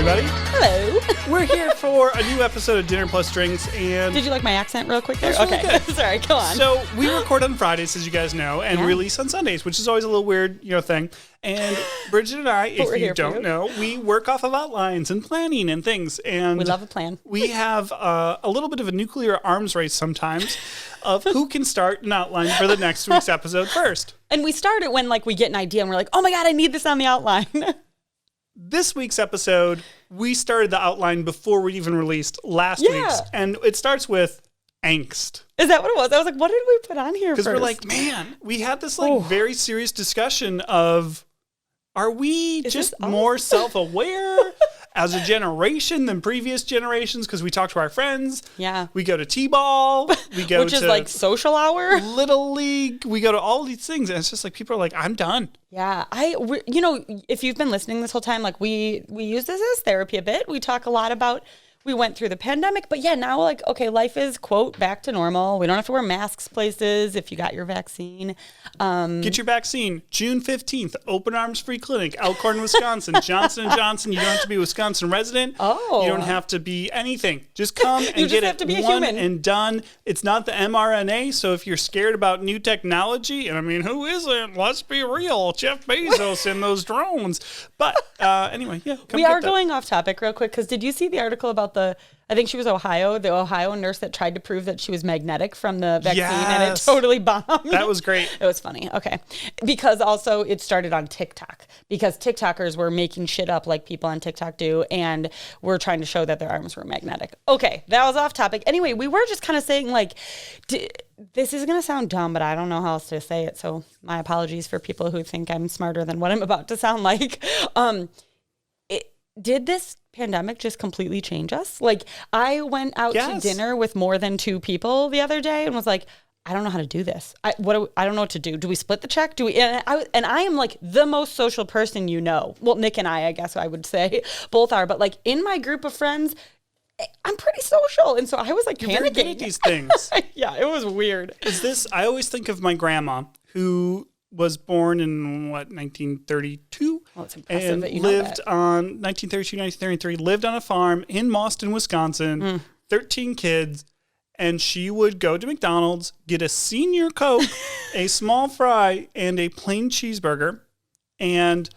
everybody. Hello. We're here for a new episode of Dinner Plus Drinks, and Did you like my accent real quick there? That's really Okay. good. Sorry, go on. So we record on Fridays, as you guys know, and Yeah. release on Sundays, which is always a little weird, thing. And Bridget and I, we're if you here for don't you. know, we work off of outlines and planning and things. And We love a plan. We have a little bit of a nuclear arms race sometimes of who can start an outline for the next week's episode first. And we start it when we get an idea and we're like, oh my God, I need this on the outline. This week's episode, we started the outline before we even released last week's. And it starts with angst. Is that what it was? I was like, what did we put on here first? Because we're like, man, we had this very serious discussion of, are we just more self-aware as a generation than previous generations? Because we talk to our friends. Yeah. We go to T-ball. We go Which to is like social hour. Little League. We go to all these things. And it's just like, people are like, I'm done. Yeah. If you've been listening this whole time, we use this as therapy a bit. We talk a lot about, we went through the pandemic, but now life is, quote, back to normal. We don't have to wear masks places if you got your vaccine. Get your vaccine. June 15th, Open Arms Free Clinic, Elkhorn, Wisconsin. Johnson & Johnson. You don't have to be a Wisconsin resident. Oh. You don't have to be anything. Just come and just get have it to be a one human. and done. It's not the mRNA, so if you're scared about new technology, and I mean, who isn't? Let's be real. Jeff Bezos and those drones. But anyway, come We get are that. going off topic real quick because did you see the article about I think she was the Ohio nurse that tried to prove that she was magnetic from the vaccine and it Yes. totally bombed. That was great. It was funny. Okay. Because also it started on TikTok because TikTokers were making shit up like people on TikTok do and were trying to show that their arms were magnetic. Okay. That was off topic. Anyway, we were just kind of saying this is going to sound dumb, but I don't know how else to say it. So my apologies for people who think I'm smarter than what I'm about to sound like. Did this pandemic just completely change us? I went out to dinner with more than 2 people the other day and was like, I don't know how to do this. I don't know what to do. Do we split the check? And I am the most social person, Well, Nick and I guess I would say both are, but in my group of friends, I'm pretty social. And so I was You're panicking. very good at these things. Yeah, it was weird. I always think of my grandma who was born in 1932 Well, it's impressive and that you know lived that. on 1932, 1933, lived on a farm in Mauston, Wisconsin, 13 kids. And she would go to McDonald's, get a senior Coke, a small fry, and a plain cheeseburger. And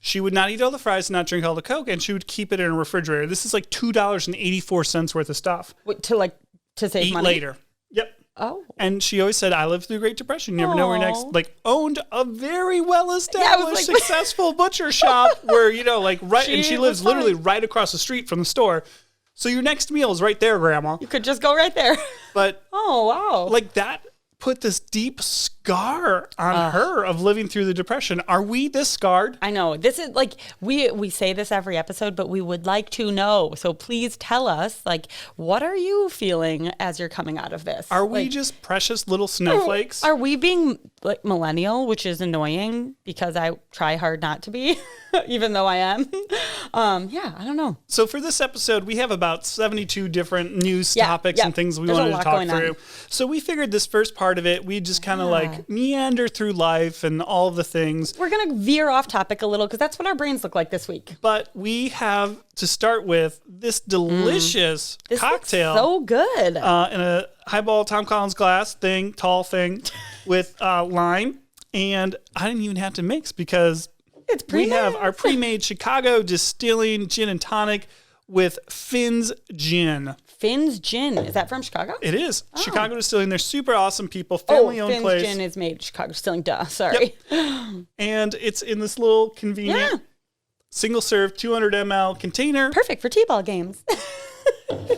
she would not eat all the fries and not drink all the Coke, and she would keep it in a refrigerator. This is $2.84 worth of stuff. To save Eat money? later. Yep. Oh. And she always said, I lived through the Great Depression. You never know where your next, owned a very well-established, Yeah, I was like- successful butcher shop where, right, and she lives was literally fine. right across the street from the store. So your next meal is right there, Grandma. You could just go right there. But Oh, wow. that put this deep scar on her of living through the Depression. Are we this scarred? I know. This is we say this every episode, but we would like to know. So please tell us, what are you feeling as you're coming out of this? Are we just precious little snowflakes? Are we being millennial, which is annoying because I try hard not to be, even though I am. I don't know. So for this episode, we have about 72 different news topics and things we There's a wanted to lot talk going on. through. So we figured this first part of it, we just kind of meander through life and all the things. We're going to veer off topic a little because that's what our brains look like this week. But we have to start with this delicious This cocktail. looks so good. In a highball Tom Collins glass thing, tall thing, with lime. And I didn't even have to mix because It's we pre-made. have our pre-made Chicago Distilling Gin and Tonic with Finn's Gin. Finn's Gin. Is that from Chicago? It is. Chicago Distilling. They're super awesome people. Family-owned Finn's place. Gin is made Chicago Distilling. Duh. Sorry. And it's in this little convenient single-serve 200 ml container. Perfect for T-ball games.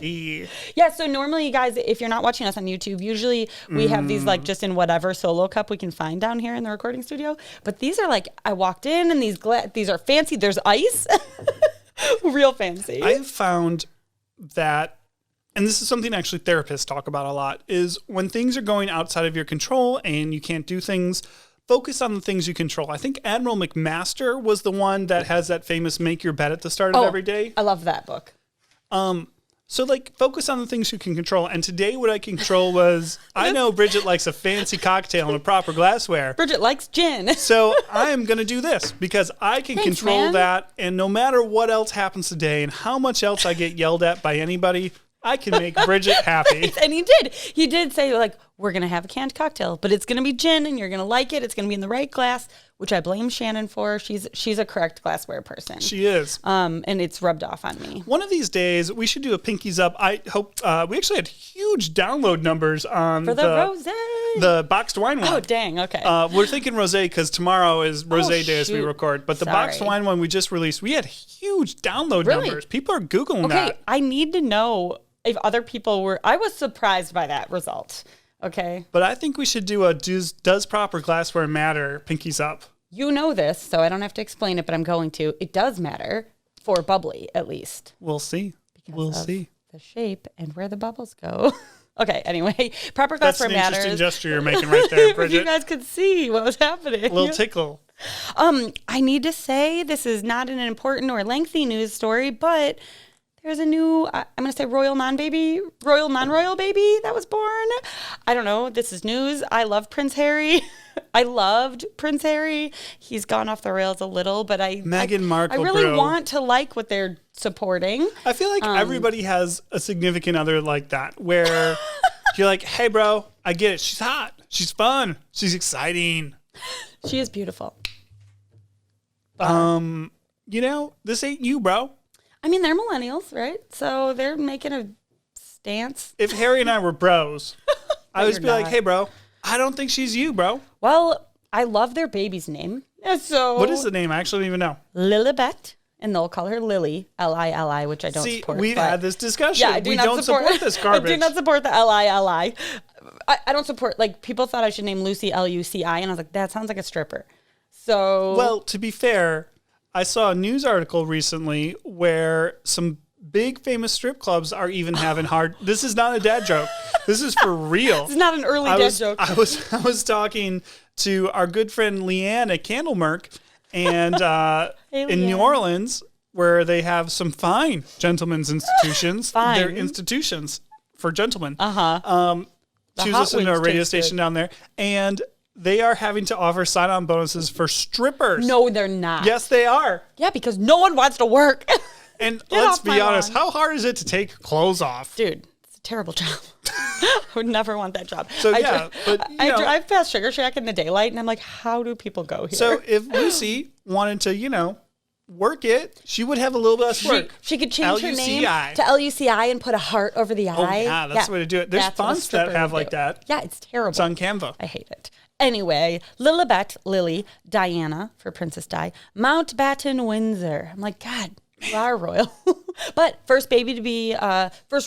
Yeah. Yeah, so normally, guys, if you're not watching us on YouTube, usually we have these just in whatever solo cup we can find down here in the recording studio. But these are I walked in and these are fancy. There's ice. Real fancy. I've found that, and this is something actually therapists talk about a lot, is when things are going outside of your control and you can't do things, focus on the things you control. I think Admiral McMaster was the one that has that famous make your bed at the start of every day. I love that book. So, like, focus on the things you can control. And today what I control was, I know Bridget likes a fancy cocktail in a proper glassware. Bridget likes gin. So I am going to do this because I can control that. And no matter what else happens today and how much else I get yelled at by anybody, I can make Bridget happy. And he did. He did say, like, we're going to have a canned cocktail, but it's going to be gin and you're going to like it. It's going to be in the right glass, which I blame Shannon for. She's a correct glassware person. She is. And it's rubbed off on me. One of these days, we should do a Pinkies Up. I hope we actually had huge download numbers on for the rosé. The boxed wine one. Oh, dang. Okay. We're thinking rosé because tomorrow is rosé day as we record. But the boxed wine one we just released, we had huge download numbers. People are Googling that. Okay, I need to know if other people were. I was surprised by that result. Okay. But I think we should do a does proper glassware matter Pinkies Up. You know this, so I don't have to explain it, but I'm going to. It does matter for bubbly, at least. We'll see. We'll see. The shape and where the bubbles go. Okay, anyway, proper glassware matters. That's an interesting gesture you're making right there, Bridget. If you guys could see what was happening. A little tickle. I need to say this is not an important or lengthy news story, but there's a new, I'm going to say royal non-royal baby that was born. I don't know. This is news. I love Prince Harry. I loved Prince Harry. He's gone off the rails a little, but Meghan Markle, I really want to like what they're supporting. I feel like everybody has a significant other like that, where you're like, hey, bro, I get it. She's hot. She's fun. She's exciting. She is beautiful. This ain't you, bro. I mean, they're millennials, right? So they're making a stance. If Harry and I were bros, I would be like, hey, bro, I don't think she's you, bro. Well, I love their baby's name. So what is the name? I actually don't even know. Lilibet. And they'll call her Lily, Lili, which I don't support. We've had this discussion. Yeah, we don't support this garbage. I do not support the Lili. I don't support, like, people thought I should name Lucy Luci, and I was like, that sounds like a stripper. So. Well, to be fair, I saw a news article recently where some big famous strip clubs are even having hard. This is not a dad joke. This is for real. It's not an early dad joke. I was talking to our good friend Leanne at Candlemark, and in New Orleans, where they have some fine gentlemen's institutions. They're institutions for gentlemen. She was listening to a radio station down there, and they are having to offer sign-on bonuses for strippers. No, they're not. Yes, they are. Yeah, because no one wants to work. And let's be honest, how hard is it to take clothes off? Dude, it's a terrible job. I would never want that job. So I drive past Sugar Shack in the daylight, and I'm like, how do people go here? So if Lucy wanted to, work it, she would have a little bit of work. She could change her name to Luci and put a heart over the eye. Oh, yeah, that's the way to do it. There's fonts that have like that. Yeah, it's terrible. It's on Canva. I hate it. Anyway, Lilibet, Lily, Diana for Princess Di, Mountbatten, Windsor. I'm like, God, you are royal. But first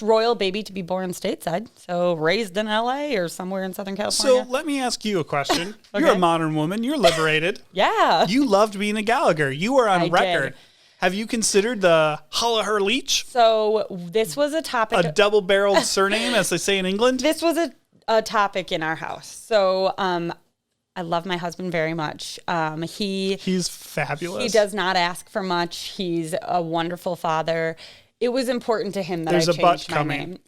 royal baby to be born stateside. So raised in LA or somewhere in Southern California. So let me ask you a question. Okay. You're a modern woman. You're liberated. Yeah. You loved being a Gallagher. You were on record. Did. Have you considered the Hullaher Leach? So this was a topic. A double-barreled surname, as they say in England? This was a topic in our house. So I love my husband very much. He's fabulous. He does not ask for much. He's a wonderful father. It was important to him that I changed my name.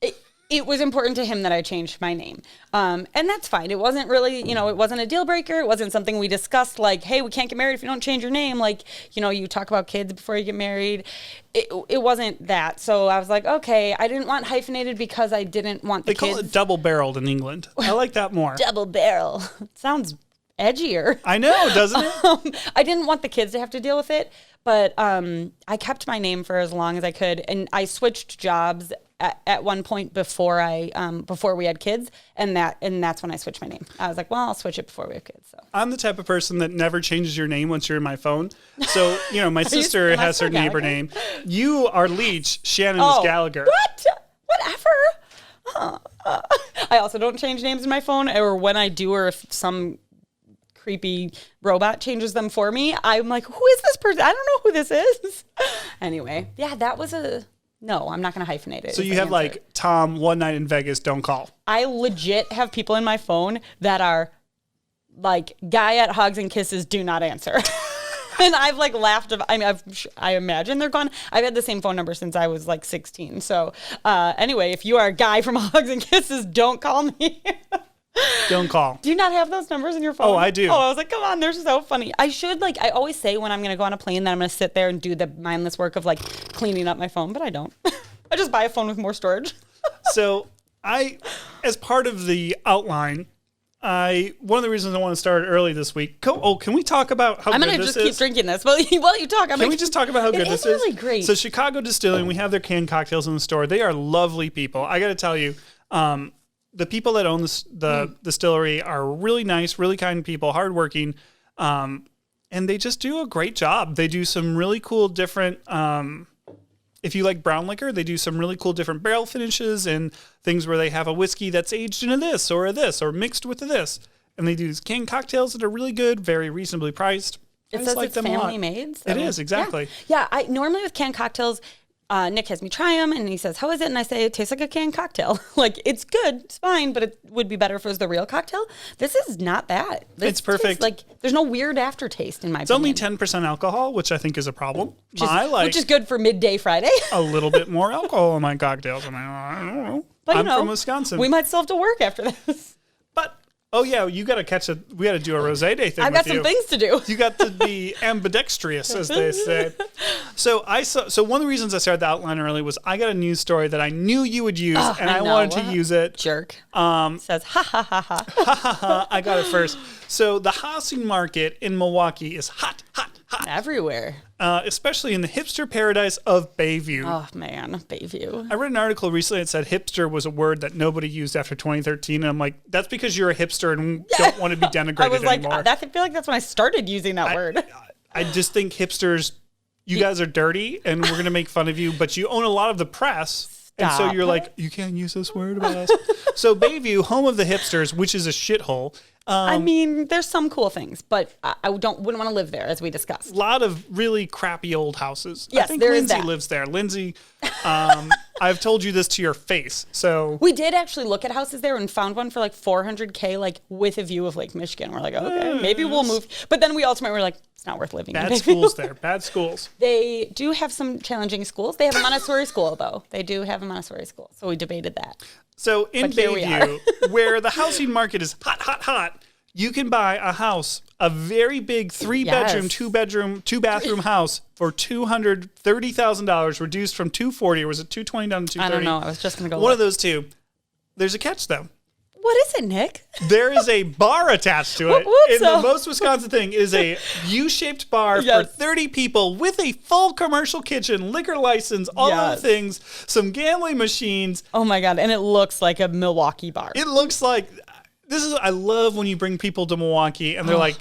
It was important to him that I changed my name. And that's fine. It wasn't really, it wasn't a deal breaker. It wasn't something we discussed like, hey, we can't get married if you don't change your name. Like, you talk about kids before you get married. It wasn't that. So I was like, okay, I didn't want hyphenated because I didn't want the kids. They call it double-barreled in England. I like that more. Double barrel. Sounds edgier. I know, doesn't it? I didn't want the kids to have to deal with it, but I kept my name for as long as I could, and I switched jobs at one point before we had kids, and that's when I switched my name. I was like, well, I'll switch it before we have kids. So I'm the type of person that never changes your name once you're in my phone. So my sister has her neighbor name. You are Leach. Shannon is Gallagher. What? Whatever. I also don't change names in my phone, or when I do, or if some creepy robot changes them for me, I'm like, who is this person? I don't know who this is. Anyway, yeah, that was no, I'm not going to hyphenate it. So you have like Tom, one night in Vegas, don't call. I legit have people in my phone that are like, guy at Hugs and Kisses, do not answer. And I've like laughed. I mean, I imagine they're gone. I've had the same phone number since I was like 16. So anyway, if you are a guy from Hugs and Kisses, don't call me. Don't call. Do you not have those numbers in your phone? Oh, I do. Oh, I was like, come on, they're so funny. I always say when I'm going to go on a plane that I'm going to sit there and do the mindless work of like cleaning up my phone, but I don't. I just buy a phone with more storage. So as part of the outline, one of the reasons I want to start early this week. Can we talk about how good this is? I'm going to just keep drinking this while you talk. Can we just talk about how good this is? It's really great. So Chicago Distilling, we have their canned cocktails in the store. They are lovely people. I got to tell you, the people that own the distillery are really nice, really kind people, hardworking, and they just do a great job. They do some really cool different, if you like brown liquor, they do some really cool different barrel finishes and things where they have a whiskey that's aged in a this or mixed with a this. And they do canned cocktails that are really good, very reasonably priced. It says it's family made. So. It is, exactly. Yeah, I normally with canned cocktails, Nick has me try them, and he says, how is it? And I say, it tastes like a canned cocktail. Like, it's good, it's fine, but it would be better if it was the real cocktail. This is not bad. It's perfect. Like, there's no weird aftertaste in my opinion. It's only 10% alcohol, which I think is a problem. Which is good for midday Friday. A little bit more alcohol in my cocktails. I don't know. But, I'm from Wisconsin. We might still have to work after this. But... Oh, yeah, you got to we got to do a Rosé Day thing. I've got some things to do. You got to be ambidextrous, as they say. So one of the reasons I started the outline early was I got a news story that I knew you would use, and I wanted to use it. Jerk. Says, ha, ha, ha, ha. Ha, ha, ha. I got it first. So the housing market in Milwaukee is hot, hot, hot. Everywhere. Especially in the hipster paradise of Bayview. Oh, man, Bayview. I read an article recently that said hipster was a word that nobody used after 2013. And I'm like, that's because you're a hipster and don't want to be denigrated I was like, anymore. I feel like that's when I started using that word. I just think hipsters, you guys are dirty and we're going to make fun of you, but you own a lot of the press. And so you're like, you can't use this word about us. So Bayview, home of the hipsters, which is a shithole. I mean, there's some cool things, but I wouldn't want to live there, as we discussed. A lot of really crappy old houses. Yes, I think there Lindsay is that. lives there. Lindsay, I've told you this to your face. So we did actually look at houses there and found one for like $400K, like with a view of Lake Michigan. We're like, okay, maybe we'll move. But then we ultimately were like, it's not worth living. Bad schools there. Bad schools. They do have some challenging schools. They have a Montessori school, though. They do have a Montessori school. So we debated that. So in Bayview, where the housing market is hot, hot, hot, you can buy a house, a very big 3-bedroom, 2-bathroom house for $230,000, reduced from $240, or was it $220 down to $230? I don't know. I was just going to go One of those two. There's a catch, though. What is it, Nick? There is a bar attached to it. The most Wisconsin thing is a U-shaped bar for 30 people with a full commercial kitchen, liquor license, all of the things, some gambling machines. Oh, my God. And it looks like a Milwaukee bar. It looks like... I love when you bring people to Milwaukee and they're like,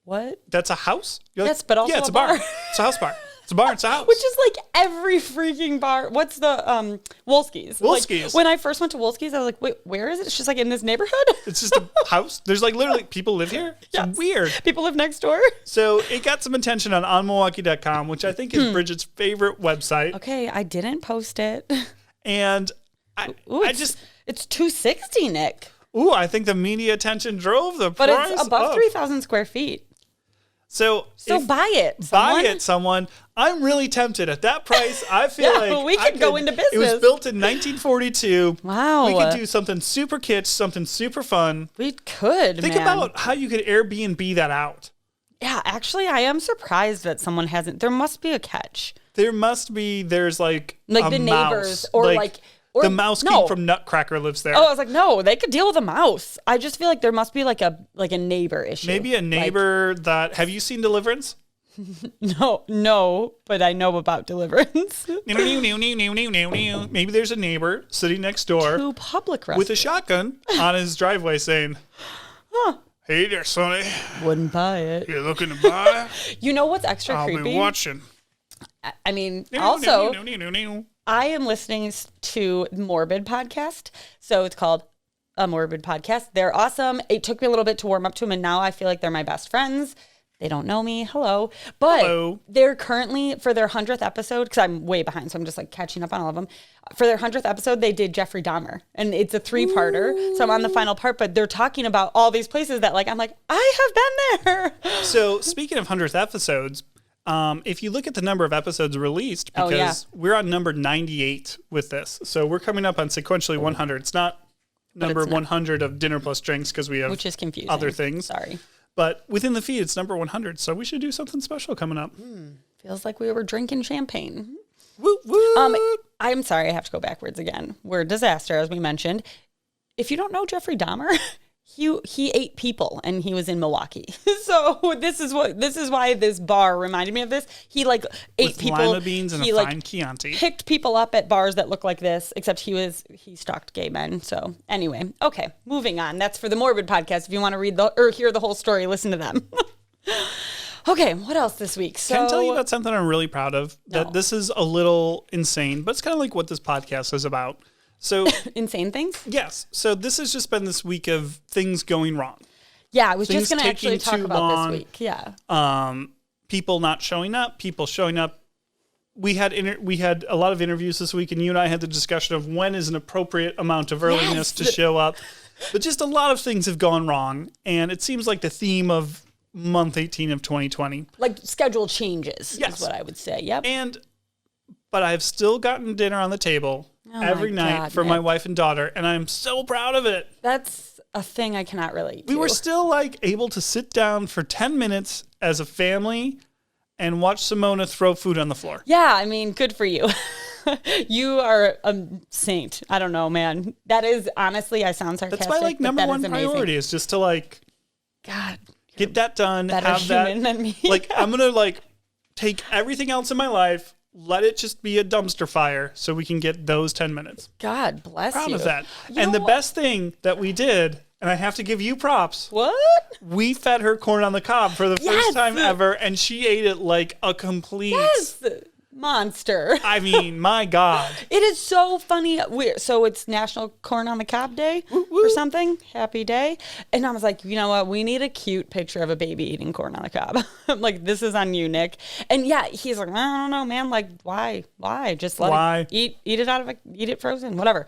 what? That's a house? Like, yes, but also it's a bar. It's a house bar. It's a bar. It's a house. Which is like every freaking bar. What's the Wolski's? Wolski's. Like, when I first went to Wolski's, I was like, wait, where is it? It's just like in this neighborhood? It's just a house. There's like literally people live here. It's weird. People live next door. So it got some attention on onmilwaukee.com, which I think is Bridget's favorite website. Okay, I didn't post it. And it's $260, Nick. Ooh, I think the media attention drove the price But it's above up. 3,000 square feet. So buy it. Buy it, someone. I'm really tempted at that price. I feel like we could go into business. It was built in 1942. Wow. We could do something super kitsch, something super fun. We could, Think about how you could Airbnb that out. Yeah, actually, I am surprised that someone hasn't. There must be a catch. There must be. There's like the mouse. Neighbors or Or, the mouse king from Nutcracker lives there. Oh, I was like, no, they could deal with a mouse. I just feel like there must be like a neighbor issue. Maybe a neighbor that. Have you seen Deliverance? No, but I know about Deliverance. Maybe there's a neighbor sitting next door to public with a shotgun on his driveway saying, "Hey there, Sonny. Wouldn't buy it. You're looking to buy? You know what's extra creepy? I'll be watching." I mean, also, I am listening to Morbid podcast. So it's called A Morbid Podcast. They're awesome. It took me a little bit to warm up to them, and now I feel like they're my best friends. They don't know me. Hello. But they're currently, for their 100th episode, because I'm way behind, so I'm just like catching up on all of them. For their 100th episode, they did Jeffrey Dahmer. And it's a 3-parter. So I'm on the final part, but they're talking about all these places that like, I'm like, I have been there. So speaking of 100th episodes, if you look at the number of episodes released, because we're on number 98 with this. So we're coming up on sequentially 100. It's not number 100 of Dinner Plus Drinks because we have which is confusing. Other things. Sorry. But within the feed, it's number 100. So we should do something special coming up. Feels like we were drinking champagne. Woo, woo. I'm sorry, I have to go backwards again. We're a disaster, as we mentioned. If you don't know Jeffrey Dahmer, he ate people, and he was in Milwaukee. So this is why this bar reminded me of this. He like ate with people, lima beans and a fine Chianti. Picked people up at bars that look like this, except he stalked gay men. So anyway, okay, moving on. That's for the Morbid podcast. If you want to read or hear the whole story, listen to them. Okay, what else this week? So, can I tell you about something I'm really proud of? That this is a little insane, but it's kind of like what this podcast is about. So insane things? Yes. So this has just been this week of things going wrong. Yeah, I was just going to actually talk about this week. Yeah. People not showing up, people showing up. We had a lot of interviews this week, and you and I had the discussion of when is an appropriate amount of earliness to show up. But just a lot of things have gone wrong, and it seems like the theme of month 18 of 2020. Like schedule changes is what I would say. Yep. But I've still gotten dinner on the table every night for my wife and daughter, and I'm so proud of it. That's a thing I cannot relate to. We were still like able to sit down for 10 minutes as a family and watch Simona throw food on the floor. Yeah, I mean, good for you. You are a saint. I don't know, man. That is, honestly, I sound sarcastic. That's my like number one priority is just to like get that done. Better have human that, than me. Like I'm gonna like take everything else in my life, let it just be a dumpster fire so we can get those 10 minutes. God bless you. Proud of that. And the best thing that we did, and I have to give you props. What? We fed her corn on the cob for the first time ever, and she ate it like a complete monster. I mean, my God. It is so funny. So it's National Corn on the Cob Day or something. Happy day. And I was like, you know what? We need a cute picture of a baby eating corn on the cob. I'm like, this is on you, Nick. And yeah, he's like, I don't know, man. Like, why? Just let it eat it eat it frozen, whatever.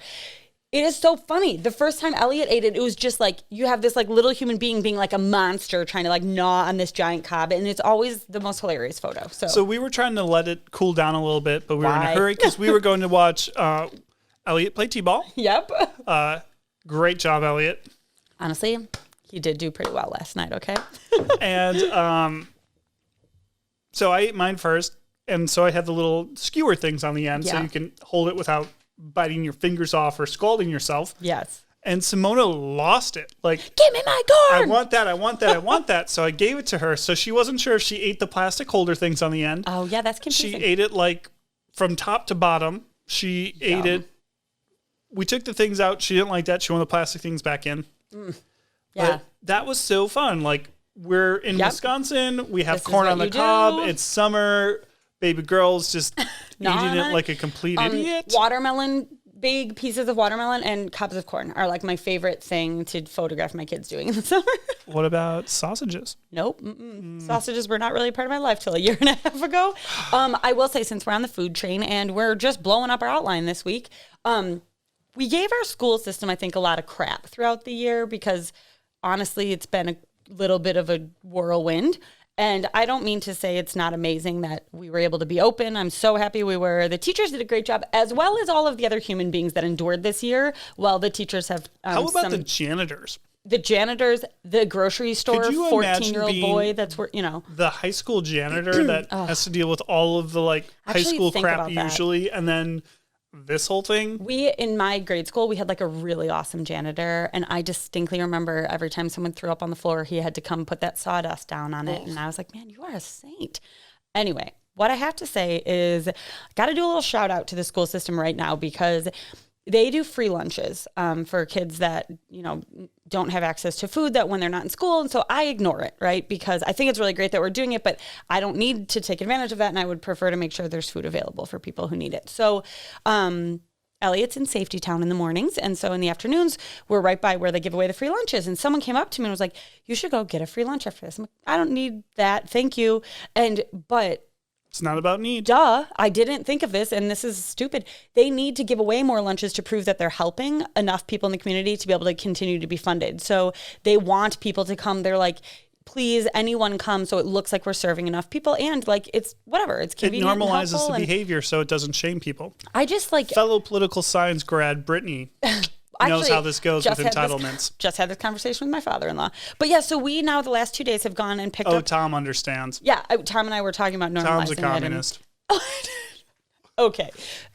It is so funny. The first time Elliot ate it, it was just like, you have this like little human being being like a monster trying to like gnaw on this giant cob. And it's always the most hilarious photo. So we were trying to let it cool down a little bit, but we were in a hurry because we were going to watch Elliot play t-ball. Yep. Great job, Elliot. Honestly, he did do pretty well last night, okay? And so I ate mine first. And so I had the little skewer things on the end so you can hold it without biting your fingers off or scalding yourself. Yes. And Simona lost it. Like, give me my corn. I want that. So I gave it to her. So she wasn't sure if she ate the plastic holder things on the end. Oh, yeah, that's confusing. She ate it like from top to bottom. She ate it. We took the things out. She didn't like that. She wanted the plastic things back in. Yeah. But that was so fun. Like, we're in Wisconsin. We have corn on the cob. It's summer. Baby girl's just eating it like a complete idiot. Watermelon, big pieces of watermelon and cobs of corn are like my favorite thing to photograph my kids doing in the summer. What about sausages? Nope. Sausages were not really part of my life till a year and a half ago. I will say, since we're on the food train and we're just blowing up our outline this week, we gave our school system, I think, a lot of crap throughout the year because honestly, it's been a little bit of a whirlwind. And I don't mean to say it's not amazing that we were able to be open. I'm so happy we were. The teachers did a great job, as well as all of the other human beings that endured this year. Well, the teachers have... How about the janitors? The janitors, the grocery store, 14-year-old boy that's where, the high school janitor that has to deal with all of the high school crap usually, and then this whole thing. In my grade school, we had like a really awesome janitor, and I distinctly remember every time someone threw up on the floor, he had to come put that sawdust down on it, and I was like, man, you are a saint. Anyway, what I have to say is I got to do a little shout out to the school system right now because they do free lunches for kids that, don't have access to food that when they're not in school. And so I ignore it, right? Because I think it's really great that we're doing it, but I don't need to take advantage of that. And I would prefer to make sure there's food available for people who need it. So Elliot's in Safety Town in the mornings. And so in the afternoons, we're right by where they give away the free lunches. And someone came up to me and was like, you should go get a free lunch after this. I'm like, I don't need that. Thank you. But it's not about need. Duh. I didn't think of this. And this is stupid. They need to give away more lunches to prove that they're helping enough people in the community to be able to continue to be funded. So they want people to come. They're like, please, anyone come so it looks like we're serving enough people. And like, it's whatever. It's convenient. It normalizes the behavior so it doesn't shame people. I just like... Fellow political science grad Brittany knows how this goes with entitlements. Just had this conversation with my father-in-law. But yeah, so we now the last 2 days have gone and picked up... Oh, Tom understands. Yeah, Tom and I were talking about normalizing Tom's a communist. Okay.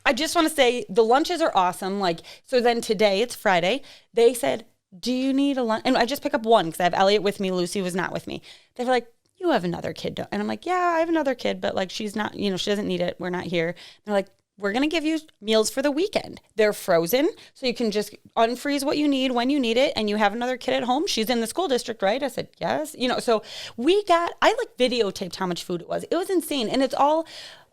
I just want to say the lunches are awesome. Like, so then today, it's Friday, they said... do you need a lunch? And I just pick up one because I have Elliot with me. Lucy was not with me. They were like, you have another kid. And I'm like, yeah, I have another kid, but like, she's not, she doesn't need it. We're not here. They're like, we're going to give you meals for the weekend. They're frozen. So you can just unfreeze what you need when you need it. And you have another kid at home. She's in the school district, right? I said, yes. So I like videotaped how much food it was. It was insane. And it's all...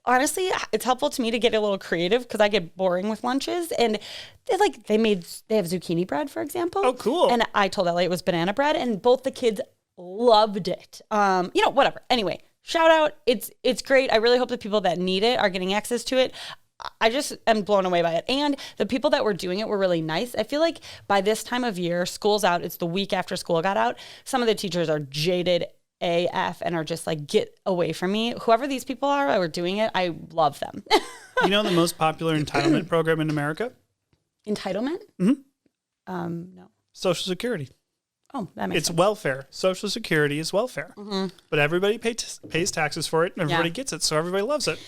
honestly, it's helpful to me to get a little creative because I get boring with lunches. And they have zucchini bread, for example. Oh, cool. And I told Elliot it was banana bread, and both the kids loved it. Whatever. Anyway, shout out. It's great. I really hope the people that need it are getting access to it. I just am blown away by it. And the people that were doing it were really nice. I feel like by this time of year, school's out. It's the week after school got out. Some of the teachers are jaded AF and are just like, get away from me. Whoever these people are that were doing it, I love them. You know the most popular entitlement program in America? Entitlement? Mm-hmm. No. Social Security. Oh, that makes sense. It's welfare. Social Security is welfare. Mm-hmm. But everybody pays taxes for it and everybody gets it. So everybody loves it.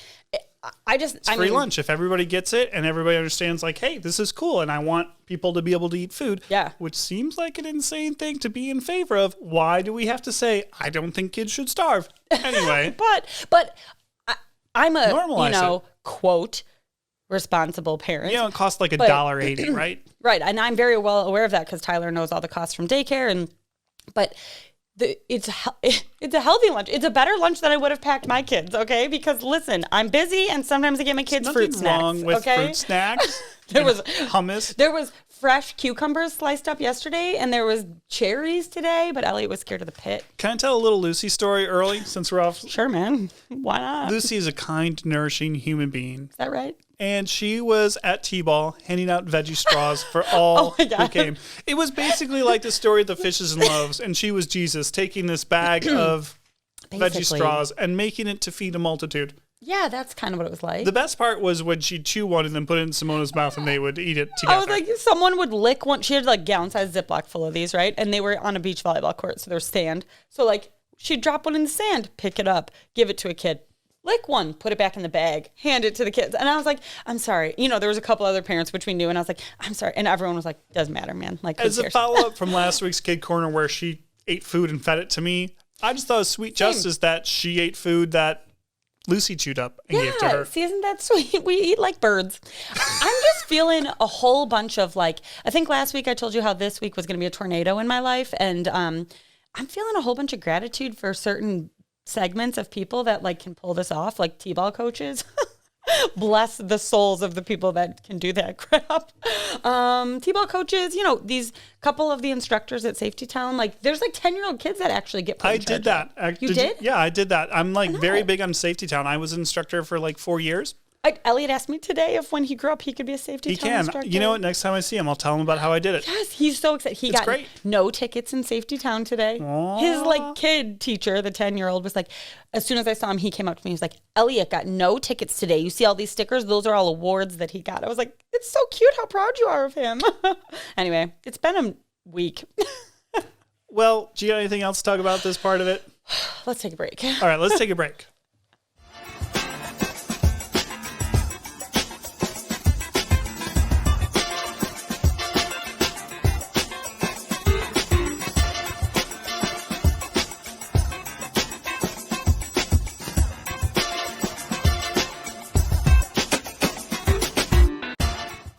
It's free lunch. If everybody gets it and everybody understands like, hey, this is cool and I want people to be able to eat food, which seems like an insane thing to be in favor of. Why do we have to say, I don't think kids should starve? Anyway. but I'm a, quote, responsible parent. It costs like $1.80, right? Right. And I'm very well aware of that because Tyler knows all the costs from daycare. But it's a healthy lunch. It's a better lunch than I would have packed my kids, okay? Because listen, I'm busy and sometimes I get my kids fruit snacks. Nothing wrong with fruit snacks. There was hummus. There was fresh cucumbers sliced up yesterday and there was cherries today, but Elliot was scared of the pit. Can I tell a little Lucy story early since we're off? Sure, man. Why not? Lucy is a kind, nourishing human being. Is that right? And she was at T-ball handing out veggie straws for all who came. It was basically like the story of the fishes and loaves, and she was Jesus taking this bag of veggie straws and making it to feed a multitude. Yeah, that's kind of what it was like. The best part was when she'd chew one and then put it in Simona's mouth and they would eat it together. I was like, someone would lick one. She had like gallon-sized Ziploc full of these, right? And they were on a beach volleyball court, so there was sand. So like she'd drop one in the sand, pick it up, give it to a kid. Lick one, put it back in the bag, hand it to the kids. And I was like, I'm sorry. There was a couple other parents, which we knew. And I was like, I'm sorry. And everyone was like, doesn't matter, man. Like, as a follow-up from last week's Kid Corner where she ate food and fed it to me, I just thought it was sweet justice that she ate food that Lucy chewed up and gave to her. See, isn't that sweet? We eat like birds. I'm just feeling a whole bunch of I think last week I told you how this week was going to be a tornado in my life. And I'm feeling a whole bunch of gratitude for certain segments of people that can pull this off, like T-ball coaches. Bless the souls of the people that can do that crap. T-ball coaches, these couple of the instructors at Safety Town, there's 10-year-old kids that actually get put in charge. I did that. You did? Yeah, I did that. I'm very big on Safety Town. I was an instructor for 4 years. Elliot asked me today if when he grew up he could be a Safety Town instructor. You know what? Next time I see him, I'll tell him about how I did it. Yes, he's so excited. He got great. No tickets in Safety Town today. Aww. His kid teacher, the 10-year-old, was as soon as I saw him, he came up to me. He was like, Elliot got no tickets today. You see all these stickers? Those are all awards that he got. I was like, it's so cute how proud you are of him. Anyway, it's been a week. Well, do you got anything else to talk about this part of it? Let's take a break. All right, let's take a break.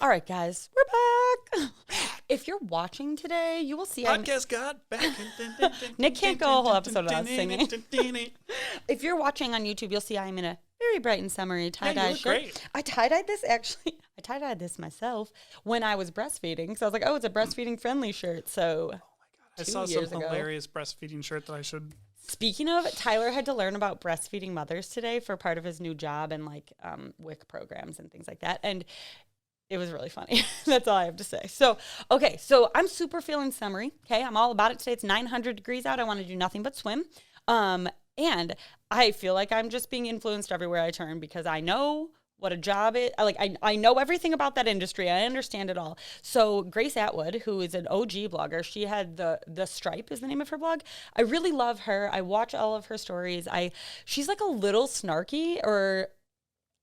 All right, guys, we're back. If you're watching today, you will see podcast got back. Nick can't go a whole episode without singing. If you're watching on YouTube, you'll see I'm in a very bright and summery tie-dye shirt. Great. I tie-dyed this, actually. I tie-dyed this myself when I was breastfeeding. So I was like, oh, it's a breastfeeding friendly shirt. So I saw some hilarious breastfeeding shirt that I should. Speaking of, Tyler had to learn about breastfeeding mothers today for part of his new job and like WIC programs and things like that. And it was really funny. That's all I have to say. So, okay. So I'm super feeling summery. Okay. I'm all about it today. It's 900 degrees out. I want to do nothing but swim. And I feel like I'm just being influenced everywhere I turn because I know what a job is. I know everything about that industry. I understand it all. So Grace Atwood, who is an OG blogger, she had the Stripe is the name of her blog. I really love her. I watch all of her stories. She's like a little snarky, or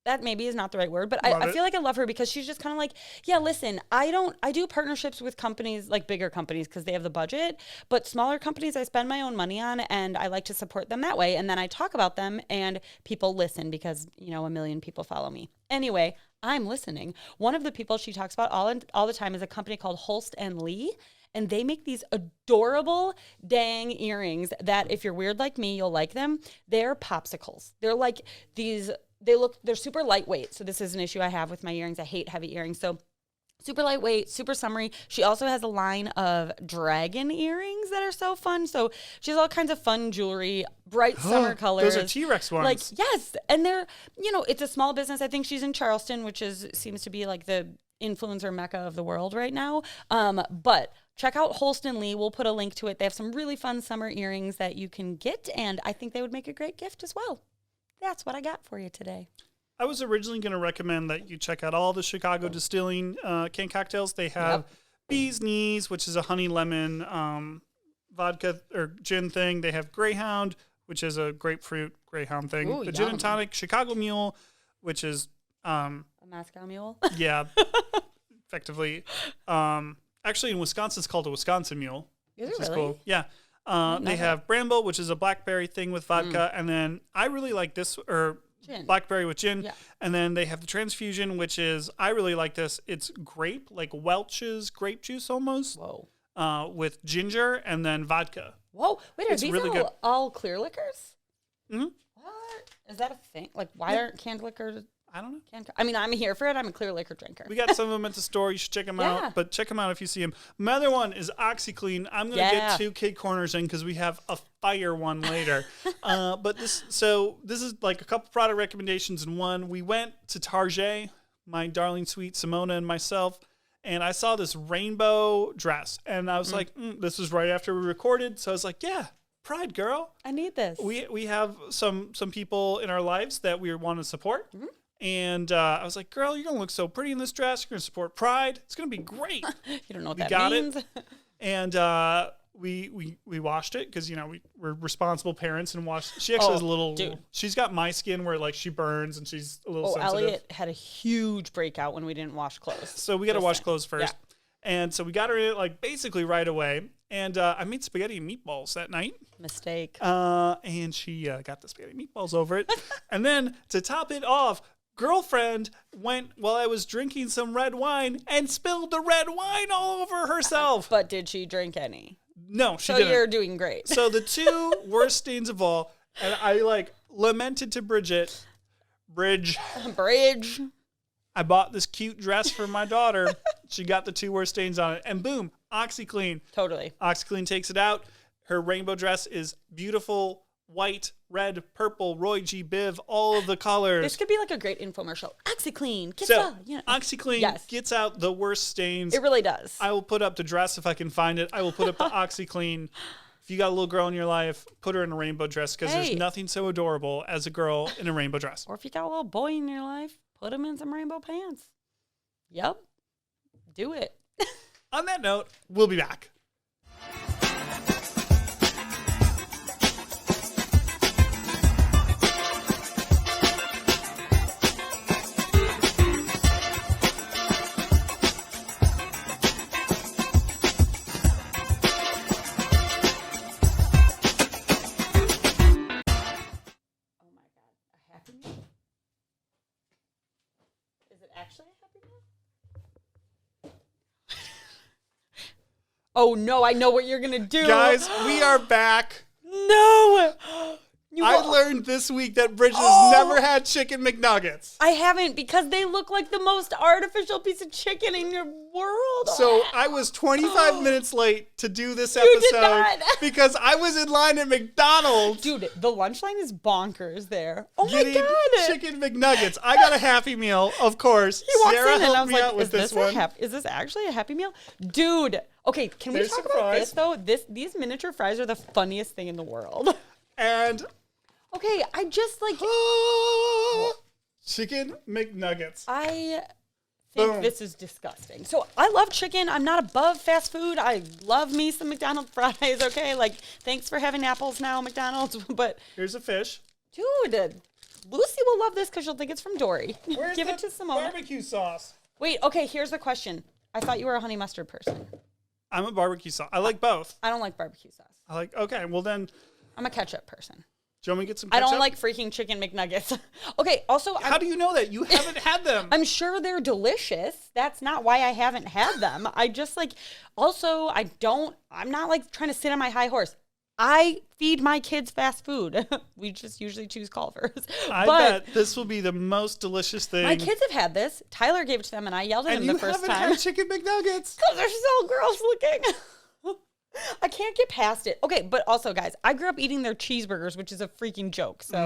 that maybe is not the right word, but I feel like I love her because she's just kind of like, yeah, listen, I do partnerships with companies, like bigger companies, because they have the budget, but smaller companies I spend my own money on, and I like to support them that way. And then I talk about them and people listen because, you know, 1 million people follow me. Anyway, I'm listening. One of the people she talks about all the time is a company called Holst and Lee. And they make these adorable dang earrings that if you're weird like me, you'll like them. They're popsicles. They're like these... They're super lightweight. So this is an issue I have with my earrings. I hate heavy earrings. So super lightweight, super summery. She also has a line of dragon earrings that are so fun. So she has all kinds of fun jewelry, bright summer colors. Those are T-Rex ones. Like, yes. And they're, you know, it's a small business. I think she's in Charleston, which seems to be like the influencer mecca of the world right now. But check out Holston Lee. We'll put a link to it. They have some really fun summer earrings that you can get. And I think they would make a great gift as well. That's what I got for you today. I was originally going to recommend that you check out all the Chicago Distilling canned cocktails. They have Bee's Knees, which is a honey lemon vodka or gin thing. They have Greyhound, which is a grapefruit Greyhound thing. Ooh, the Gin and Tonic Chicago Mule, which is... a Moscow Mule? Yeah, effectively. Actually, in Wisconsin, it's called a Wisconsin Mule. Is it really? Cool. Yeah. They have Bramble, which is a blackberry thing with vodka. And then I really like this, or gin. Blackberry with gin. Yeah. And then they have the Transfusion, which is, I really like this. It's grape, like Welch's grape juice almost. Whoa. With ginger and then vodka. Whoa. Wait, are it's these really all clear liquors? Mm-hmm. What? Is that a thing? Like, why aren't canned liquors... I don't know. I mean, I'm here for it. I'm a clear liquor drinker. We got some of them at the store. You should check them out. But check them out if you see them. My other one is OxyClean. I'm going to get 2 kid corners in because we have a fire one later. But this is like a couple product recommendations in one. We went to Target, my darling sweet Simona and myself, and I saw this rainbow dress. And I was like, this was right after we recorded. So I was like, yeah. Pride, girl. I need this. We have some people in our lives that we want to support. Mm-hmm. And I was like, girl, you're going to look so pretty in this dress. You're going to support Pride. It's going to be great. You don't know what that means. It. And we washed it because, you know, we're responsible parents and washed. She actually has a little, she's got my skin where like she burns and she's a little sensitive. Elliot had a huge breakout when we didn't wash clothes. So we got to wash clothes first. Yeah. And so we got her in it like basically right away. And I made spaghetti and meatballs that night. Mistake. And she got the spaghetti and meatballs over it. And then to top it off, girlfriend went while I was drinking some red wine and spilled the red wine all over herself. But did she drink any? No, she didn't. So you're doing great. So the 2 worst stains of all, and I like lamented to Bridget, Bridge. I bought this cute dress for my daughter. She got the 2 worst stains on it. And boom, OxyClean. Totally. OxyClean takes it out. Her rainbow dress is beautiful. White, red, purple, Roy G. Biv, all of the colors. This could be like a great infomercial. OxyClean. OxyClean gets out the worst stains. It really does. I will put up the dress if I can find it. I will put up the OxyClean. If you got a little girl in your life, put her in a rainbow dress because there's nothing so adorable as a girl in a rainbow dress. Or if you got a little boy in your life, put him in some rainbow pants. Yep. Do it. On that note, we'll be back. Oh no, I know what you're going to do. Guys, we are back. No. I learned this week that Bridget has never had Chicken McNuggets. I haven't, because they look like the most artificial piece of chicken in your world. So I was 25 minutes late to do this You episode did not. because I was in line at McDonald's. Dude, the lunch line is bonkers there. Oh my Getting God. Chicken McNuggets. I got a Happy Meal, of course. He walks Sarah in and I helped was me out like, with this one. is this actually a Happy Meal? Dude. Okay, can we There's talk some about fries. this though? These miniature fries are the funniest thing in the world. And Okay, I just like Chicken McNuggets. I think Boom. this is disgusting. So I love chicken. I'm not above fast food. I love me some McDonald's fries, okay? Like, thanks for having apples now, McDonald's. But Here's a fish. dude, Lucy will love this because she'll think it's from Dory. Where's Give the it to Simone. barbecue sauce? Wait, okay, here's the question. I thought you were a honey mustard person. I'm a barbecue sauce. I like both. I don't like barbecue sauce. Okay, well then, I'm a ketchup person. do you want me to get some I ketchup? don't like freaking chicken McNuggets. Okay, also, How do you know that? You haven't had them. I'm sure they're delicious. That's not why I haven't had them. I just like, also, I'm not like trying to sit on my high horse. I feed my kids fast food. We just usually choose Culver's. I But bet this will be the most delicious thing. my kids have had this. Tyler gave it to them and I yelled at and him you the first haven't time. had Chicken McNuggets. Because they're so gross looking. I can't get past it. Okay, but also, guys, I grew up eating their cheeseburgers, which is a freaking joke. So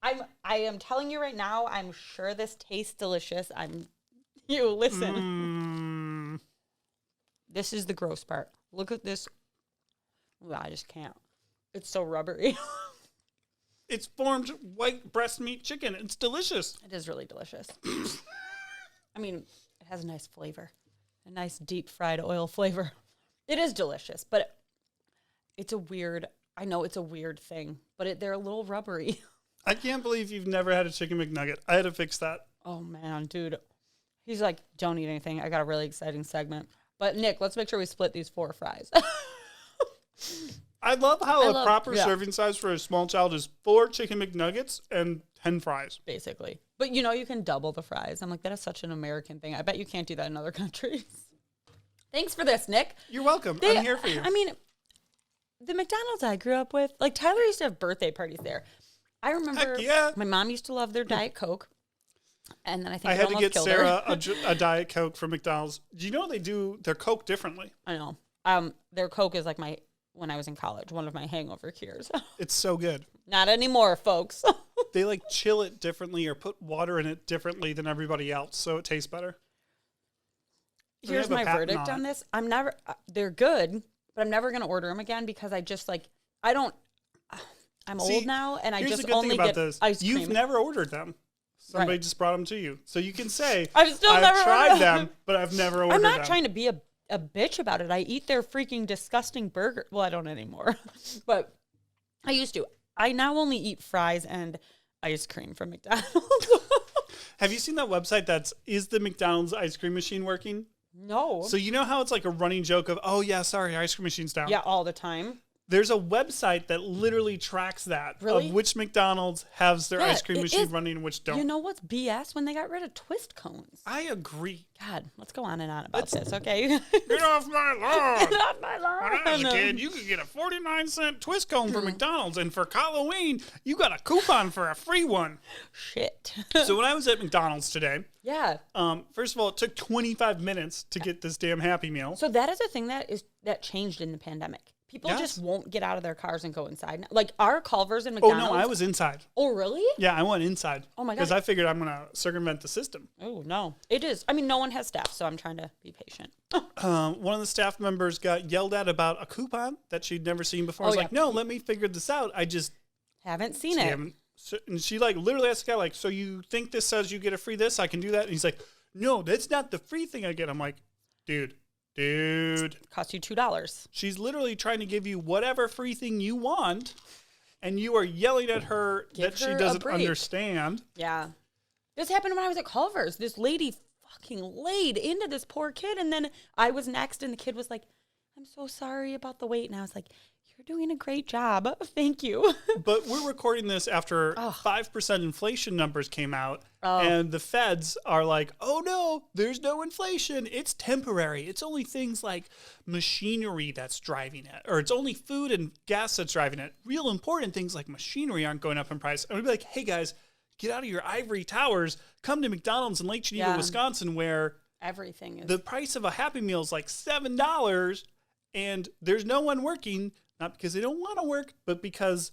I am telling you right now, I'm sure this tastes delicious. Listen. This is the gross part. Look at this. Ooh, I just can't. It's so rubbery. It's formed white breast meat chicken. It's delicious. It is really delicious. I mean, it has a nice flavor. A nice deep fried oil flavor. It is delicious, but it's a weird thing, but they're a little rubbery. I can't believe you've never had a Chicken McNugget. I had to fix that. Oh man, dude. He's like, don't eat anything. I got a really exciting segment. But Nick, let's make sure we split these 4 fries. I love how a proper serving size for a small child is 4 Chicken McNuggets and 10 fries. Basically. But you can double the fries. I'm like, that is such an American thing. I bet you can't do that in other countries. Thanks for this, Nick. You're welcome. I'm here for you. I mean, the McDonald's I grew up with, like Tyler used to have birthday parties there. I remember my mom used to love their Diet Coke. And then I think I had to get Sarah her. a Diet Coke from McDonald's. Do you know they do their Coke differently? I know. Their Coke is like when I was in college, one of my hangover cures. It's so good. Not anymore, folks. They like chill it differently or put water in it differently than everybody else, so it tastes better. Here's my verdict on this. They're good, but I'm never going to order them again because I'm old now and I just only get ice cream. You've never ordered them. Somebody just brought them to you. So you can say, I've never tried them, but I've never ordered them. I'm not trying to be a bitch about it. I eat their freaking disgusting burger. Well, I don't anymore, but I used to. I now only eat fries and ice cream from McDonald's. Have you seen that website is the McDonald's ice cream machine working? No. So you know how it's like a running joke of, oh yeah, sorry, ice cream machine's down. Yeah, all the time. There's a website that literally tracks that Really? of which McDonald's has their ice cream machine running and which don't. You know what's BS? When they got rid of twist cones. I agree. God, let's go on and on about this, okay? Get off my lawn. Get off my lawn. When I was a kid, you could get a 49-cent twist cone from McDonald's, and for Halloween, you got a coupon for a free one. Shit. So when I was at McDonald's today, yeah. First of all, it took 25 minutes to get this damn Happy Meal. So that is a thing that changed in the pandemic. People just won't get out of their cars and go inside. Like our Culver's and McDonald's. Oh, no, I was inside. Oh, really? Yeah, I went inside. Oh, my God. Because I figured I'm going to circumvent the system. Oh, no. It is. I mean, no one has staff, so I'm trying to be patient. One of the staff members got yelled at about a coupon that she'd never seen before. I was like, no, let me figure this out. I just haven't seen it. And she like literally asked the guy, like, so you think this says you get a free this? I can do that? And he's like, no, that's not the free thing I get. I'm like, dude. It costs you $2. She's literally trying to give you whatever free thing you want, and you are yelling at her that she doesn't understand. Yeah. This happened when I was at Culver's. This lady fucking laid into this poor kid, and then I was next, and the kid was like, I'm so sorry about the wait. And I was like, You're doing a great job. Thank you. But we're recording this after 5% inflation numbers came out. Oh. And the feds are like, oh no, there's no inflation. It's temporary. It's only things like machinery that's driving it. Or it's only food and gas that's driving it. Real important things like machinery aren't going up in price. And we'd be like, hey guys, get out of your ivory towers. Come to McDonald's in Lake Geneva, Wisconsin, where everything is. The price of a Happy Meal is like $7. And there's no one working, not because they don't want to work, but because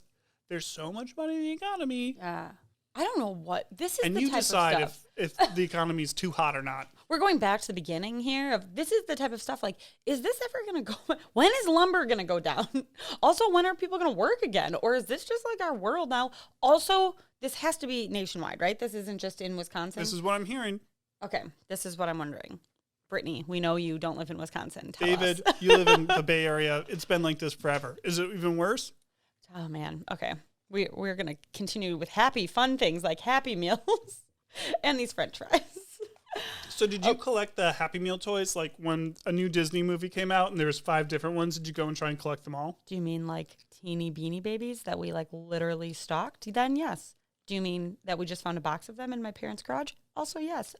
there's so much money in the economy. Yeah. I don't know what this is. And the you type decide of stuff. if the economy is too hot or not. We're going back to the beginning here of this is the type of stuff like, is this ever going to go? When is lumber going to go down? Also, when are people going to work again? Or is this just like our world now? Also, this has to be nationwide, right? This isn't just in Wisconsin. This is what I'm hearing. Okay, this is what I'm wondering. Brittany, we know you don't live in Wisconsin. Tell David, us. you live in the Bay Area. It's been like this forever. Is it even worse? Oh, man. Okay. We're going to continue with happy, fun things like Happy Meals and these French fries. So did you collect the Happy Meal toys? Like when a new Disney movie came out and there was 5 different ones, did you go and try and collect them all? Do you mean like teeny beanie babies that we like literally stocked? Then yes. Do you mean that we just found a box of them in my parents' garage? Also, yes.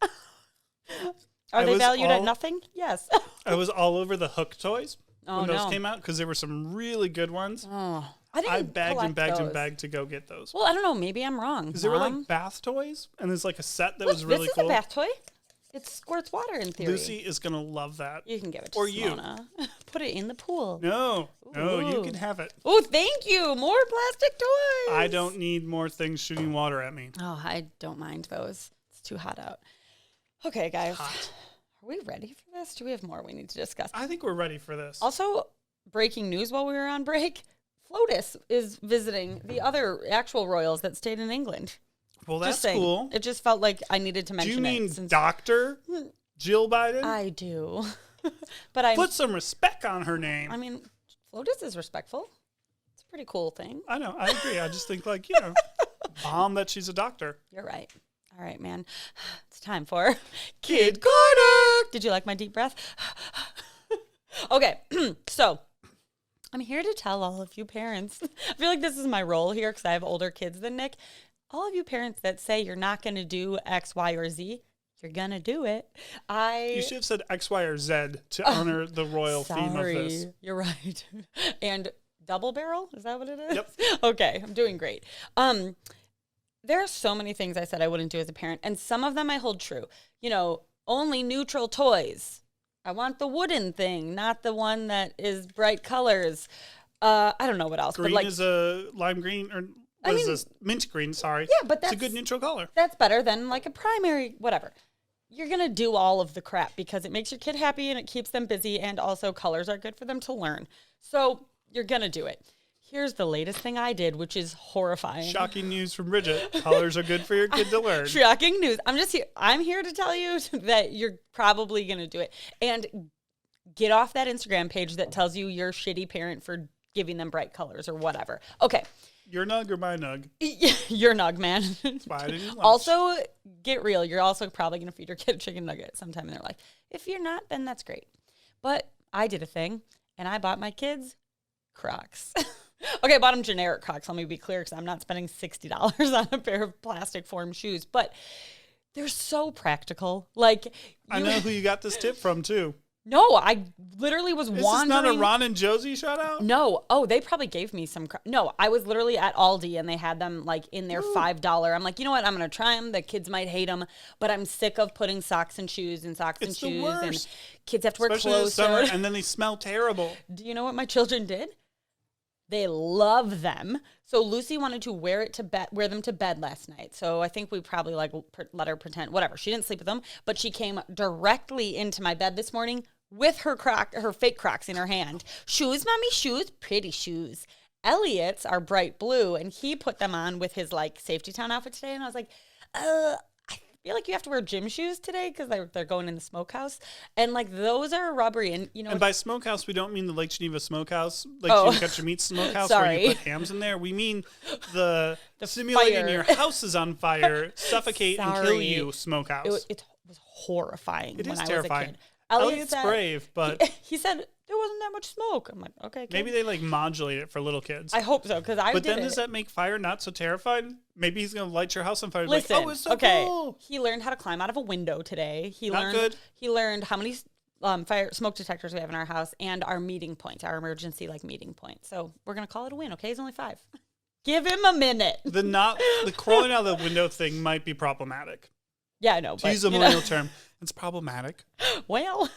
Are they valued at nothing? Yes. I was all over the Hook toys when those no. came out because there were some really good ones. Oh, I bagged and bagged and bagged to go get those. Well, I don't know. Maybe I'm wrong. Because they were like bath toys, and there's like a set that was really cool. This is a bath toy. It squirts water in theory. Lucy is going to love that. You can give it to Simona. You. Put it in the pool. No, you can have it. Oh, thank you. More plastic toys. I don't need more things shooting water at me. Oh, I don't mind those. It's too hot out. Okay, guys. Hot. Are we ready for this? Do we have more we need to discuss? I think we're ready for this. Also, breaking news while we were on break, Flotus is visiting the other actual royals that stayed in England. Well, that's cool. It just felt like I needed to mention it. Do you mean Dr. Jill Biden? I do. But I put some respect on her name. I mean, Flotus is respectful. It's a pretty cool thing. I know. I agree. I just think bomb that she's a doctor. You're right. All right, man. It's time for Kid Corner. Did you like my deep breath? Okay, so I'm here to tell all of you parents. I feel like this is my role here because I have older kids than Nick. All of you parents that say you're not going to do X, Y, or Z, you're going to do it. You should have said X, Y, or Z to honor the royal theme of this. You're right. And double barrel? Is that what it is? Yep. Okay, I'm doing great. There are so many things I said I wouldn't do as a parent, and some of them I hold true. Only neutral toys. I want the wooden thing, not the one that is bright colors. I don't know what else. Green but is a lime green, or this mint green, sorry. Yeah, but that's a good neutral color. That's better than like a primary, whatever. You're going to do all of the crap because it makes your kid happy and it keeps them busy, and also colors are good for them to learn. So you're going to do it. Here's the latest thing I did, which is horrifying. Shocking news from Bridget. Colors are good for your kid to learn. Shocking news. I'm here to tell you that you're probably going to do it. And get off that Instagram page that tells you you're a shitty parent for giving them bright colors or whatever. Okay. Your nug or my nug? Your nug, man. That's why I didn't eat lunch. Also, get real. You're also probably going to feed your kid a chicken nugget sometime in their life. If you're not, then that's great. But I did a thing, and I bought my kids Crocs. Okay, I bought them generic Crocs. Let me be clear, because I'm not spending $60 on a pair of plastic form shoes. But they're so practical. I know who you got this tip from, too. No, I literally was wandering. Is this not a Ron and Josie shout out? No. Oh, they probably gave me some. No, I was literally at Aldi and they had them in their $5. I'm like, you know what? I'm going to try them. The kids might hate them, but I'm sick of putting socks and shoes and socks and shoes. It's the worst. And kids have to wear Especially clothes. This summer, and then they smell terrible. Do you know what my children did? They love them. So Lucy wanted to wear them to bed last night. So I think we probably let her pretend, whatever. She didn't sleep with them, but she came directly into my bed this morning with her fake Crocs in her hand. Shoes, mommy, shoes, pretty shoes. Elliot's are bright blue, and he put them on with his safety town outfit today. And I was like, I feel like you have to wear gym shoes today because they're going in the smokehouse, and those are rubbery. And and by smokehouse we don't mean the Lake Geneva smokehouse, Geneva Cut Your Meat smokehouse where you put hams in there. We mean the simulating fire. your house is on fire, suffocate and kill you smokehouse. It was horrifying. It when is I terrifying. was a kid. Elliot's brave, but he said there wasn't that much smoke. I'm like, okay, kid. Maybe they like modulate it for little kids. I hope so, because But then does that make fire not so terrifying? Maybe he's gonna light your house on fire. Listen, like, oh, it's so cool. He learned how to climb out of a window today. He learned how many smoke detectors we have in our house and our meeting points, our emergency meeting point. So we're gonna call it a win. Okay, he's only 5. Give him a minute. The crawling out of the window thing might be problematic. Yeah, I know. To use a millennial term, it's problematic. Well,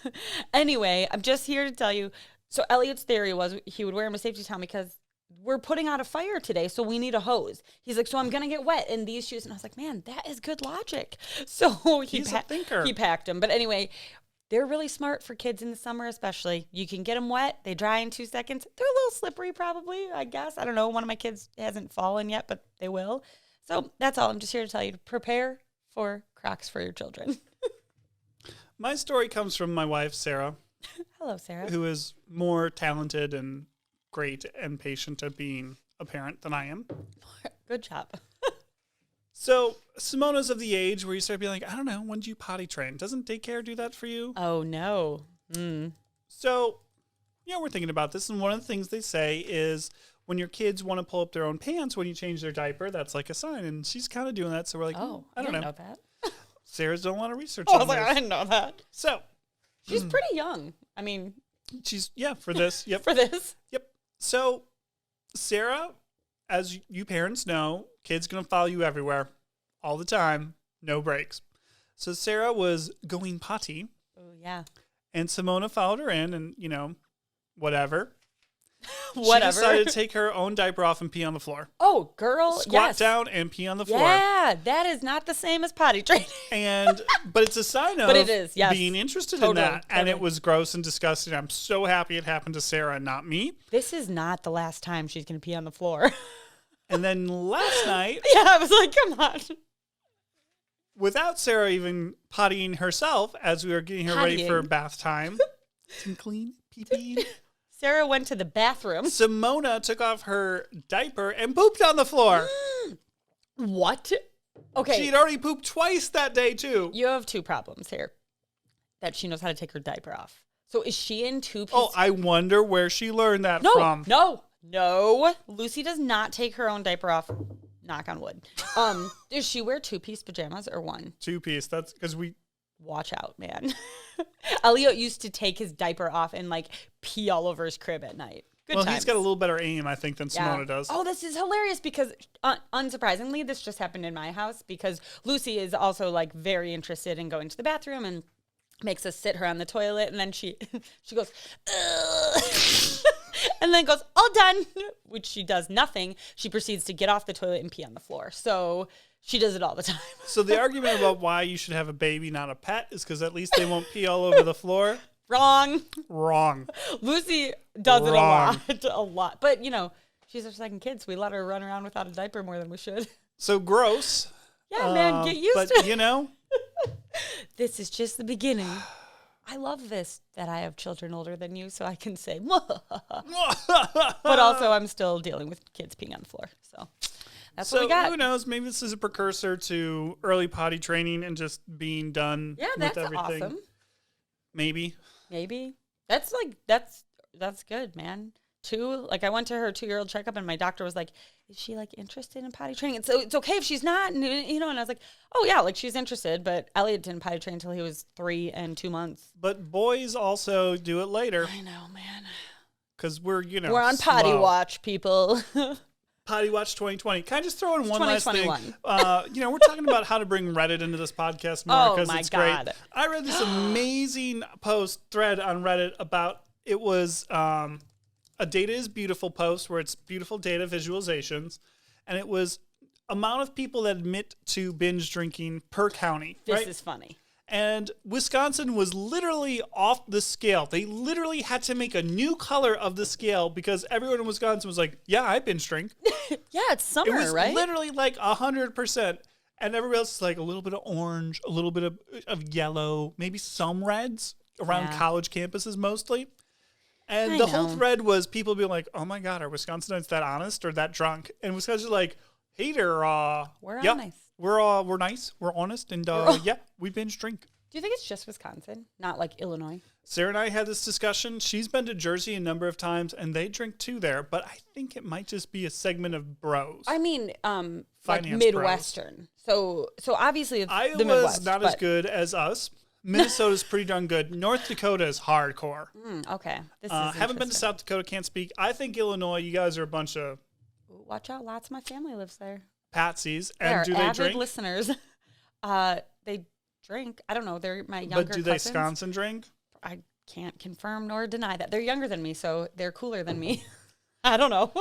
anyway, I'm just here to tell you. So Elliot's theory was he would wear him a safety town because we're putting out a fire today, so we need a hose. He's like, so I'm going to get wet in these shoes. And I was like, man, that is good logic. So he's a thinker. He packed them. But anyway, they're really smart for kids in the summer especially. You can get them wet. They dry in 2 seconds. They're a little slippery probably, I guess. I don't know. One of my kids hasn't fallen yet, but they will. So that's all. I'm just here to tell you to prepare for Crocs for your children. My story comes from my wife, Sarah. Hello, Sarah. Who is more talented and great and patient at being a parent than I am. Good job. So Simona's of the age where you start being like, I don't know, when did you potty train? Doesn't daycare do that for you? Oh, no. So, we're thinking about this. And one of the things they say is when your kids want to pull up their own pants when you change their diaper, that's like a sign. And she's kind of doing that. So we're like, I don't know that. Sarah's done a lot of research on this. I didn't know that. So. She's pretty young. I mean. She's, for this. Yep. For this. Yep. So, Sarah, as you parents know, kids going to follow you everywhere all the time. No breaks. So, Sarah was going potty. Oh, yeah. And Simona followed her in and, whatever. Whatever. She decided to take her own diaper off and pee on the floor. Oh, girl, Squat down and pee on the floor. Yeah, that is not the same as potty training. But it's a sign of being interested in that. And it was gross and disgusting. I'm so happy it happened to Sarah and not me. This is not the last time she's going to pee on the floor. And then last night. Yeah, I was like, come on. Without Sarah even pottying herself as we were getting her ready for bath time. Some clean pee-pee. Sarah went to the bathroom. Simona took off her diaper and pooped on the floor. What? Okay. She had already pooped twice that day, too. You have 2 problems here. That she knows how to take her diaper off. So is she in 2-piece? Oh, I wonder where she learned that from. No. Lucy does not take her own diaper off. Knock on wood. Does she wear 2-piece pajamas or 1? 2-piece. That's because we... Watch out, man. Elliot used to take his diaper off and pee all over his crib at night. Good times. He's got a little better aim, I think, than Simona does. Oh, this is hilarious because, unsurprisingly, this just happened in my house because Lucy is also very interested in going to the bathroom and makes us sit her on the toilet, and then she goes, and then goes, all done, which she does nothing. She proceeds to get off the toilet and pee on the floor. So she does it all the time. So the argument about why you should have a baby, not a pet, is because at least they won't pee all over the floor. Wrong. Lucy does it a lot. But, she's our second kid, so we let her run around without a diaper more than we should. So gross. Yeah, man, get used to it. But, this is just the beginning. I love this, that I have children older than you, so I can say, but also I'm still dealing with kids peeing on the floor, so... That's what we got. Who knows? Maybe this is a precursor to early potty training and just being done with everything. Awesome. Maybe. That's good, man. 2, I went to her 2-year-old checkup and my doctor was like, is she interested in potty training? And so it's okay if she's not, and I was like, oh yeah, she's interested, but Elliot didn't potty train until he was 3 and 2 months. But boys also do it later. I know, man. Because we're we're on potty watch, people. Potty Watch 2020. Can I just throw in one last thing? We're talking about how to bring Reddit into this podcast more because it's great. I read this amazing thread on Reddit about it was a Data is Beautiful post where it's beautiful data visualizations, and it was amount of people that admit to binge drinking per county. This is funny. And Wisconsin was literally off the scale. They literally had to make a new color of the scale because everyone in Wisconsin was like, yeah, I binge drink. Yeah, it's summer, right? It was literally 100%. And everybody else is a little bit of orange, a little bit of yellow, maybe some reds around college campuses mostly. And the whole thread was people being like, oh my God, are Wisconsinites that honest or that drunk? And Wisconsin's like, hey there, we're honest. We're nice, we're honest, and we binge drink. Do you think it's just Wisconsin, not like Illinois? Sarah and I had this discussion. She's been to Jersey a number of times, and they drink too there. But I think it might just be a segment of bros. I mean, like Midwestern. Bros. So obviously it's Iowa's the Midwest. Not as good as us. Minnesota's pretty darn good. North Dakota is hardcore. Okay. This is haven't been to South Dakota, can't speak. I think Illinois, you guys are a bunch of... Watch out. Lots of my family lives there. Patsies. And do they avid drink? Listeners. They drink. I don't know. They're my younger But do they cousins. Wisconsin drink? I can't confirm nor deny that. They're younger than me, so they're cooler than me. I don't know.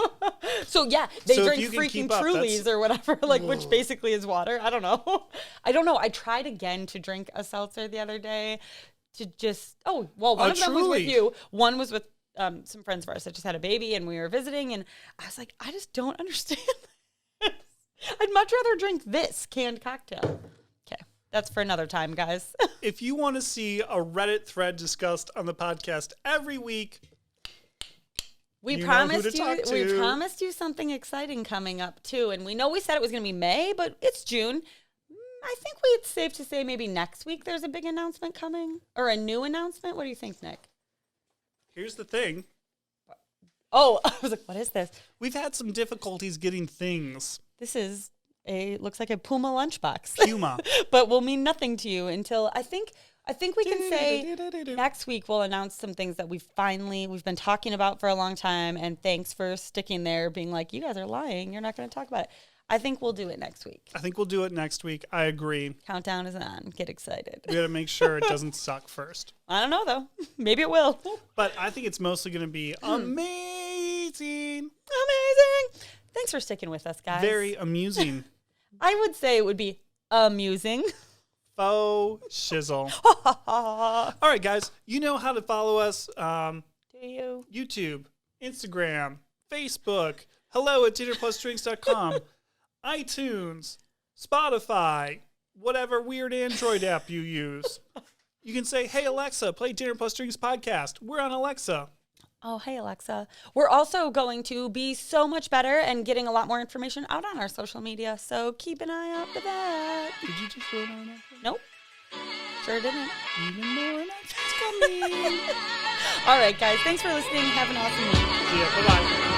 So, yeah, they drink freaking Trulies or whatever, like which basically is water. I don't know. I tried again to drink a seltzer the other day to just, one of them was with you. One was with some friends of ours that just had a baby and we were visiting. And I was like, I just don't understand this. I'd much rather drink this canned cocktail. Okay. That's for another time, guys. If you want to see a Reddit thread discussed on the podcast every week, we promised you something exciting coming up too. And we know we said it was going to be May, but it's June. I think it's safe to say maybe next week there's a big announcement coming or a new announcement. What do you think, Nick? Here's the thing. Oh, I was like, what is this? We've had some difficulties getting things. This is looks like a Puma lunchbox. Puma. But will mean nothing to you until I think we can say next week we'll announce some things that we've been talking about for a long time. And thanks for sticking there, being like, you guys are lying. You're not going to talk about it. I think we'll do it next week. I agree. Countdown is on. Get excited. We got to make sure it doesn't suck first. I don't know, though. Maybe it will. But I think it's mostly going to be amazing. Amazing. Thanks for sticking with us, guys. Very amusing. I would say it would be amusing. Faux shizzle. All right, guys. You know how to follow us. Do you? YouTube, Instagram, Facebook, hello@dinnerplusdrinks.com, iTunes, Spotify, whatever weird Android app you use. You can say, hey, Alexa, play Dinner Plus Drinks podcast. We're on Alexa. Oh, hey, Alexa. We're also going to be so much better and getting a lot more information out on our social media, so keep an eye out for that. Did you just roll on that? Nope. Sure didn't. Even more announcements coming. All right, guys. Thanks for listening. Have an awesome week. See ya. Bye-bye.